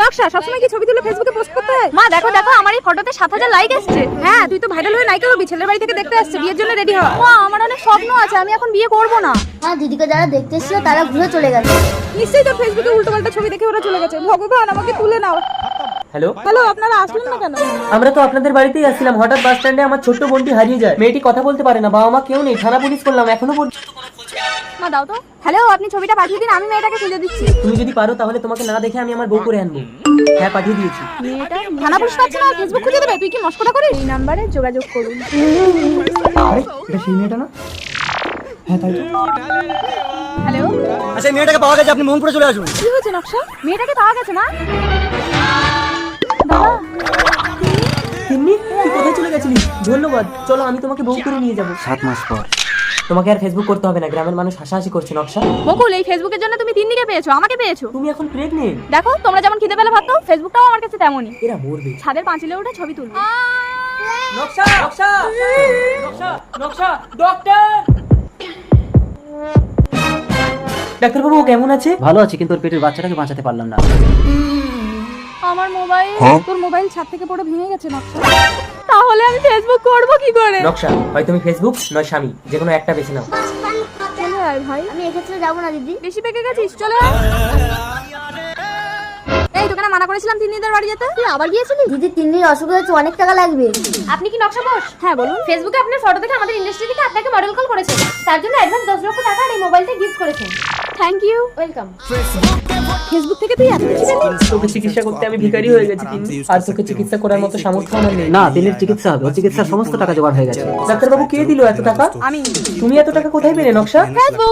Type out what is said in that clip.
নকশা সবসময় কি ছবি তুলে ফেসবুকে পোস্ট করতে হয়? মা দেখো দেখো আমার এই ফটোতে 7000 লাইক এসেছে। হ্যাঁ তুই তো ভাইরাল হয়ে নায়িকা হবি, ছেলের বাড়ি থেকে দেখতে আসছে, বিয়ের জন্য রেডি হ। মা আমার অনেক স্বপ্ন আছে, আমি এখন বিয়ে করব না। মা দিদিকে যারা দেখতে এসেছিল তারা ঘুরে চলে গেছে। নিশ্চয়ই তোর ফেসবুকে উল্টোপাল্টা ছবি দেখে ওরা চলে গেছে। ভগবান আমাকে তুলে নাও। হ্যালো, হ্যালো, আপনারা আসলেন না কেন? আমরা তো আপনাদের বাড়িতেই আসছিলাম, হঠাৎ বাস স্ট্যান্ডে আমার ছোট্ট বোনটি হারিয়ে যায়। মেয়েটি কথা বলতে পারে না, বাবা মা কেউ নেই, থানা পুলিশ করলাম, এখনো পর্যন্ত কোনো খোঁজ নেই। মা দাও তো। হ্যালো, আপনি ছবিটা পাঠিয়ে দিন, আমি মেয়েটাকে খুঁজে দিচ্ছি। তুমি যদি পারো তাহলে তোমাকে না দেখে আমি আমার বউ করে আনবো। হ্যাঁ পাঠিয়ে দিয়েছি। মেয়েটা থানা পুলিশ পাচ্ছে না, ফেসবুক খুঁজে দেবে? তুই কি মস্করা করিস? এই নাম্বারে যোগাযোগ করুন। আরে এটা সেই মেয়েটা না? হ্যাঁ তাই তো। হ্যালো, আচ্ছা মেয়েটাকে পাওয়া গেছে, আপনি মোহনপুরে চলে আসুন। কি হয়েছে নকশা? মেয়েটাকে পাওয়া গেছে মা। দাদা তিন্নি তুই কোথায় চলে গেছিলি? ধন্যবাদ, চলো আমি তোমাকে বউ করে নিয়ে যাবো 7 মাস পর। তোমাকে আর ফেসবুক করতে হবে না, গ্রামের মানুষ হাসাহাসি করছে। নকশা বকুল, এই ফেসবুকের জন্য তুমি তিন্নিকে পেয়েছো, আমাকে পেয়েছো। তুমি এখন প্রেগনেন্ট। দেখো তোমরা যেমন খিদে পেলে ভাবতো, ফেসবুকটাও আমার কাছে তেমনই। এরা মরবে। ছাদের পাঁচিলে উঠে ছবি তুলবো। নকশা নকশা নকশা নকশা ডক্টর। ডাক্তারবাবু ও কেমন আছে? ভালো আছে, কিন্তু ওর পেটের বাচ্চাটাকে বাঁচাতে পারলাম না। আমার মোবাইল, তোর মোবাইল ছাদ থেকে পড়ে ভেঙে গেছে নকশা। তাহলে আমি ফেসবুক করব কি করে? নকশা হয় তুমি ফেসবুক নয় স্বামী, যে কোনো একটা বেছে নাও। চলে আয় ভাই। আমি এক্ষেত্রে যাবো না দিদি। বেশি পেকে গেছিস, চলে আয়। এই তোকে না মানা করেছিলাম তিন্নিদের বাড়ি যেতে? তুই আবার গিয়েছিলি? দিদি 3 দিন অসুখ হয়েছে, অনেক টাকা লাগবে। আপনি কি নকশা বোস? হ্যাঁ বলুন। ফেসবুকে আপনার ফটো দেখে আমাদের ইন্ডাস্ট্রি থেকে আপনাকে মডেল কল করেছে, তার জন্য অ্যাডভান্স 10 লক্ষ টাকা আর এই মোবাইলটা গিফট করেছেন। Thank you. ওয়েলকাম। ফেসবুক থেকে তুই এত কিছু পেলি? তোকে চিকিৎসা করতে আমি ভিখারি হয়ে গেছি তিন্নি, আর তোকে চিকিৎসা করার মতো সামর্থ্য আমার নেই। না, দিনের চিকিৎসা হবে, ওর চিকিৎসার সমস্ত টাকা জোগাড় হয়ে গেছে। ডাক্তারবাবু কে দিল এত টাকা? আমি। তুমি এত টাকা কোথায় পেলে নকশা? ফেসবুক।